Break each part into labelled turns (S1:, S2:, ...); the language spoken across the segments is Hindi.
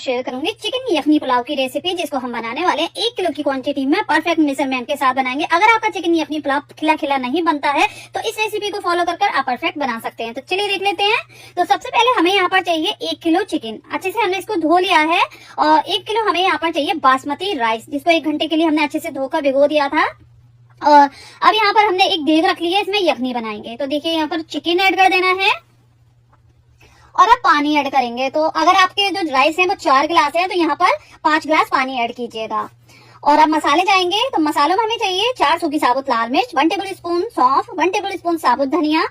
S1: शेयर करूंगी चिकन यखनी पुलाव की रेसिपी, जिसको हम बनाने वाले हैं 1 किलो की क्वांटिटी में परफेक्ट मेजरमेंट के साथ बनाएंगे। अगर आपका चिकन यखनी पुलाव खिला खिला नहीं बनता है तो इस रेसिपी को फॉलो कर आप परफेक्ट बना सकते हैं। तो चलिए देख लेते हैं। तो सबसे पहले हमें यहाँ पर चाहिए 1 किलो चिकन। अच्छे से हमने इसको धो लिया है। और 1 किलो हमें यहाँ पर चाहिए बासमती राइस, जिसको 1 घंटे के लिए हमने अच्छे से धोकर भिगो दिया था। और अब यहाँ पर हमने एक देग रख ली है, इसमें यखनी बनाएंगे। तो देखिए यहाँ पर चिकन ऐड कर देना है और अब पानी ऐड करेंगे। तो अगर आपके जो राइस है वो 4 गिलास है तो यहाँ पर 5 गिलास पानी ऐड कीजिएगा। और अब मसाले जाएंगे। तो मसालों में हमें चाहिए 4 सूखी साबुत लाल मिर्च, 1 टेबल स्पून सौंफ, 1 टेबल स्पून साबुत धनिया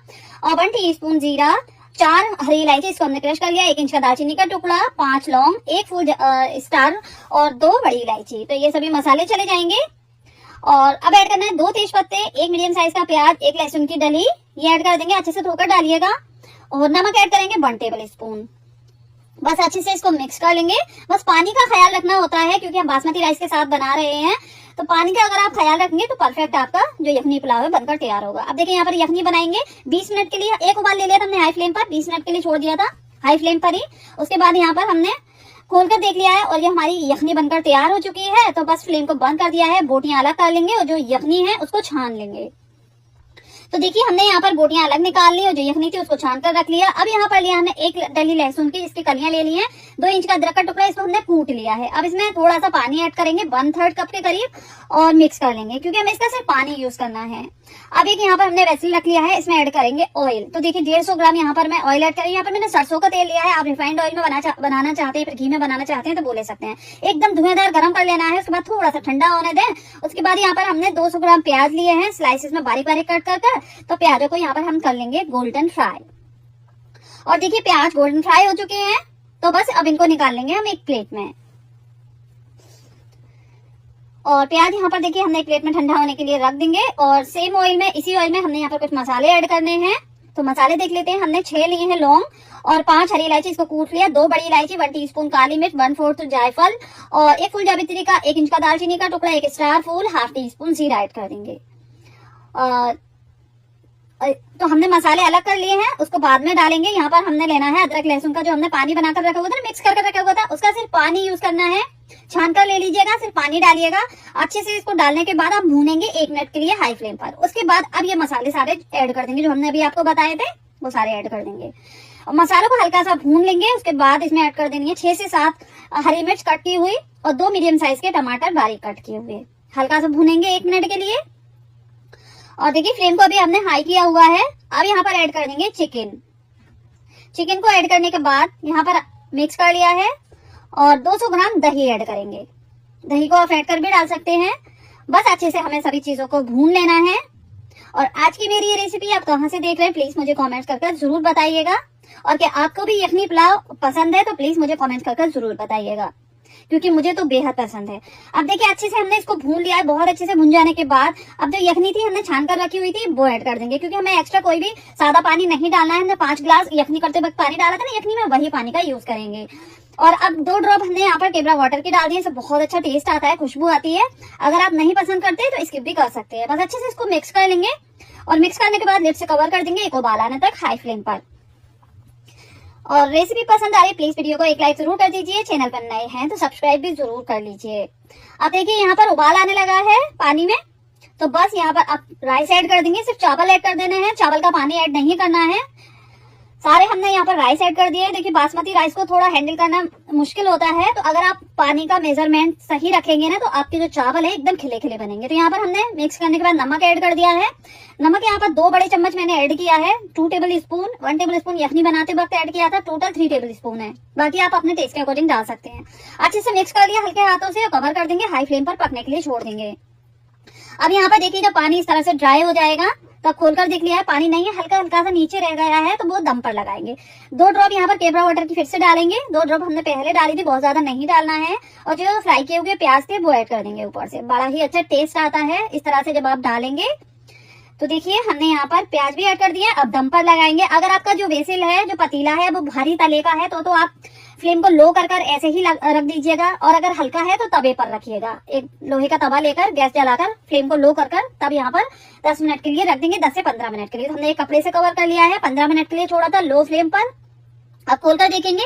S1: और 1 टीस्पून जीरा, 4 हरी इलायची, इसको हमने क्रश कर लिया, 1 इंच का दालचीनी का टुकड़ा, 5 लौंग, 1 फुल स्टार और 2 बड़ी इलायची। तो ये सभी मसाले चले जाएंगे। और अब ऐड करना है 2 तेज पत्ते, 1 मीडियम साइज का प्याज, 1 लहसुन की डली, ये ऐड कर देंगे। अच्छे से धोकर डालिएगा। और नमक ऐड करेंगे 1 टेबल स्पून। बस अच्छे से इसको मिक्स कर लेंगे। बस पानी का ख्याल रखना होता है क्योंकि हम बासमती राइस के साथ बना रहे हैं। तो पानी का अगर आप ख्याल रखेंगे तो परफेक्ट आपका जो यखनी पुलाव है बनकर तैयार होगा। अब देखिए यहाँ पर यखनी बनाएंगे 20 मिनट के लिए। एक उबाल ले लिया था हमने हाई फ्लेम पर, 20 मिनट के लिए छोड़ दिया था हाई फ्लेम पर ही। उसके बाद यहाँ पर हमने खोलकर देख लिया है और ये हमारी यखनी बनकर तैयार हो चुकी है। तो बस फ्लेम को बंद कर दिया है। बोटियां अलग कर लेंगे और जो यखनी है उसको छान लेंगे। तो देखिए हमने यहाँ पर बोटियां अलग निकाल ली और जो यखनी थी उसको छान कर रख लिया। अब यहाँ पर लिया हमने 1 डली लहसुन की, जिसकी कलियां ले ली हैं, 2 इंच का अदरक का टुकड़ा, इसको हमने कूट लिया है। अब इसमें थोड़ा सा पानी ऐड करेंगे 1/3 कप के करीब और मिक्स कर लेंगे क्योंकि हमें इसका सिर्फ पानी यूज करना है। अब एक यहाँ पर हमने वेसल रख लिया है, इसमें ऐड करेंगे ऑयल। तो देखिए 150 ग्राम यहाँ पर मैं ऑयल ऐड करेंगे। यहाँ पर मैंने सरसों का तेल लिया है। आप रिफाइंड ऑयल में बनाना चाहते हैं, फिर घी में बनाना चाहते हैं तो बोले सकते हैं। एकदम धुआंधार गर्म कर लेना है। उसके बाद थोड़ा सा ठंडा होने दें। उसके बाद यहाँ पर हमने 200 ग्राम प्याज लिए हैं स्लाइसेस में बारीक बारीक कट कर। तो प्याजों को यहाँ पर हम कर लेंगे गोल्डन फ्राई। और देखिए प्याज गोल्डन फ्राई हो चुके हैं। तो बस अब इनको निकाल लेंगे हम एक प्लेट में। और प्याज यहाँ पर देखिए हमने एक प्लेट में ठंडा होने के लिए रख देंगे। और सेम ऑयल में, इसी ऑयल में हमने यहाँ पर कुछ मसाले ऐड करने हैं। तो मसाले देख लेते हैं। हमने 6 लिए हैं लौंग और 5 हरी इलायची, इसको कूट लिया, 2 बड़ी इलायची, 1 टीस्पून काली मिर्च, 1/4 जायफल और 1 फुल जावित्री का 1 इंच का दालचीनी का टुकड़ा, 1 स्टार फूल, ½ टीस्पून जीरा ऐड कर देंगे। तो हमने मसाले अलग कर लिए हैं, उसको बाद में डालेंगे। यहाँ पर हमने लेना है अदरक लहसुन का, जो हमने पानी बनाकर रखा हुआ था, मिक्स करके रखा हुआ था, उसका सिर्फ पानी यूज करना है। छान कर ले लीजिएगा, सिर्फ पानी डालिएगा। अच्छे से इसको डालने के बाद आप भूनेंगे 1 मिनट के लिए हाई फ्लेम पर। उसके बाद अब ये मसाले सारे ऐड कर देंगे जो हमने अभी आपको बताए थे, वो सारे ऐड कर देंगे और मसालों को हल्का सा भून लेंगे। उसके बाद इसमें ऐड कर देनी है 6 से 7 हरी मिर्च कट की हुई और 2 मीडियम साइज के टमाटर बारीक कट किए हुए। हल्का सा भूनेंगे 1 मिनट के लिए। और देखिए फ्लेम को अभी हमने हाई किया हुआ है। अब यहाँ पर ऐड कर देंगे चिकन। चिकन को ऐड करने के बाद यहाँ पर मिक्स कर लिया है और 200 ग्राम दही ऐड करेंगे। दही को आप ऐड कर भी डाल सकते हैं। बस अच्छे से हमें सभी चीजों को भून लेना है। और आज की मेरी ये रेसिपी आप कहाँ से देख रहे हैं प्लीज मुझे कमेंट कर जरूर बताइएगा। और क्या आपको भी यखनी पुलाव पसंद है तो प्लीज मुझे कमेंट कर जरूर बताइएगा, क्योंकि मुझे तो बेहद पसंद है। अब देखिए अच्छे से हमने इसको भून लिया है। बहुत अच्छे से भून जाने के बाद अब जो यखनी थी हमने छान कर रखी हुई थी वो ऐड कर देंगे, क्योंकि हमें एक्स्ट्रा कोई भी सादा पानी नहीं डालना है। हमने 5 गिलास यखनी करते वक्त पानी डाला था ना यखनी में, वही पानी का यूज करेंगे। और अब 2 ड्रॉप हमने यहाँ पर केवड़ा वाटर की डाल दिए। इससे बहुत अच्छा टेस्ट आता है, खुशबू आती है। अगर आप नहीं पसंद करते तो स्किप भी कर सकते हैं। बस अच्छे से इसको मिक्स कर लेंगे और मिक्स करने के बाद लिड से कवर कर देंगे 1 उबाल आने तक हाई फ्लेम पर। और रेसिपी पसंद आ रही प्लीज वीडियो को एक लाइक जरूर कर दीजिए। चैनल पर नए हैं तो सब्सक्राइब भी जरूर कर लीजिए। अब देखिए यहाँ पर उबाल आने लगा है पानी में। तो बस यहाँ पर आप राइस ऐड कर देंगे। सिर्फ चावल ऐड कर देने हैं, चावल का पानी ऐड नहीं करना है। सारे हमने यहाँ पर राइस ऐड कर दिए। देखिए बासमती राइस को थोड़ा हैंडल करना मुश्किल होता है, तो अगर आप पानी का मेजरमेंट सही रखेंगे ना तो आपके जो चावल है एकदम खिले खिले बनेंगे। तो यहाँ पर हमने मिक्स करने के बाद नमक ऐड कर दिया है। नमक यहाँ पर 2 बड़े चम्मच मैंने ऐड किया है। 2 टेबल स्पून, 1 टेबल स्पून यखनी बनाते वक्त ऐड किया था। टोटल 3 टेबल स्पून है। बाकी आप अपने टेस्ट के अकॉर्डिंग डाल सकते हैं। अच्छे से मिक्स कर लिया हल्के हाथों से, कवर कर देंगे, हाई फ्लेम पर पकने के लिए छोड़ देंगे। अब यहाँ पर देखिए जब पानी इस तरह से ड्राई हो जाएगा तब खोलकर देख लिया है पानी नहीं है, हल्का हल्का सा नीचे रह गया है, तो वो दम पर लगाएंगे। 2 ड्रॉप यहाँ पर केवड़ा वाटर की फिर से डालेंगे। 2 ड्रॉप हमने पहले डाली थी, बहुत ज्यादा नहीं डालना है। और जो फ्राई किए हुए प्याज थे वो ऐड कर देंगे ऊपर से। बड़ा ही अच्छा टेस्ट आता है इस तरह से जब आप डालेंगे। तो देखिए हमने यहाँ पर प्याज भी ऐड कर दिया। अब दम पर लगाएंगे। अगर आपका जो वेसल है, जो पतीला है, वो भारी तले का है तो आप फ्लेम को लो कर ऐसे ही रख दीजिएगा। और अगर हल्का है तो तवे पर रखिएगा। एक लोहे का तवा लेकर गैस जलाकर फ्लेम को लो कर तब यहाँ पर 10 मिनट के लिए रख देंगे, 10 से 15 मिनट के लिए। तो हमने एक कपड़े से कवर कर लिया है। 15 मिनट के लिए छोड़ा था लो फ्लेम पर। आप खोलकर देखेंगे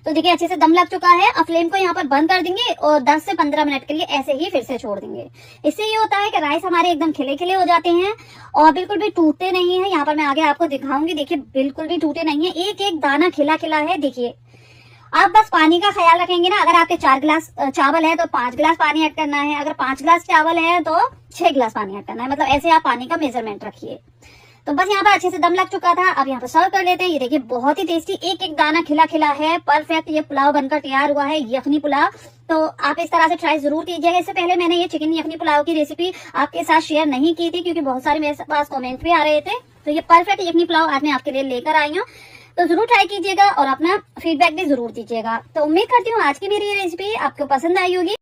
S1: तो देखिए अच्छे से दम लग चुका है। अब फ्लेम को यहाँ पर बंद कर देंगे और 10 से 15 मिनट के लिए ऐसे ही फिर से छोड़ देंगे। इससे ये होता है कि राइस हमारे एकदम खिले खिले हो जाते हैं और बिल्कुल भी टूटते नहीं है। यहाँ पर मैं आगे आपको दिखाऊंगी, देखिए बिल्कुल भी टूटे नहीं है, एक एक दाना खिला खिला है। देखिए आप बस पानी का ख्याल रखेंगे ना, अगर आपके 4 गिलास चावल है तो 5 गिलास पानी ऐड करना है, अगर 5 गिलास चावल है तो 6 गिलास पानी ऐड करना है, मतलब ऐसे आप पानी का मेजरमेंट रखिए। तो बस यहाँ पर अच्छे से दम लग चुका था। अब यहाँ पर सर्व कर लेते हैं। ये देखिए बहुत ही टेस्टी, एक एक दाना खिला खिला है, परफेक्ट ये पुलाव बनकर तैयार हुआ है, यखनी पुलाव। तो आप इस तरह से ट्राई जरूर कीजिएगा। इससे पहले मैंने ये चिकन यखनी पुलाव की रेसिपी आपके साथ शेयर नहीं की थी क्योंकि बहुत सारे मेरे पास कमेंट भी आ रहे थे। तो ये परफेक्ट यखनी पुलाव आज मैं आपके लिए लेकर आई हूँ, तो जरूर ट्राई कीजिएगा और अपना फीडबैक भी जरूर दीजिएगा। तो उम्मीद करती हूँ आज की मेरी ये रेसिपी आपको पसंद आई होगी।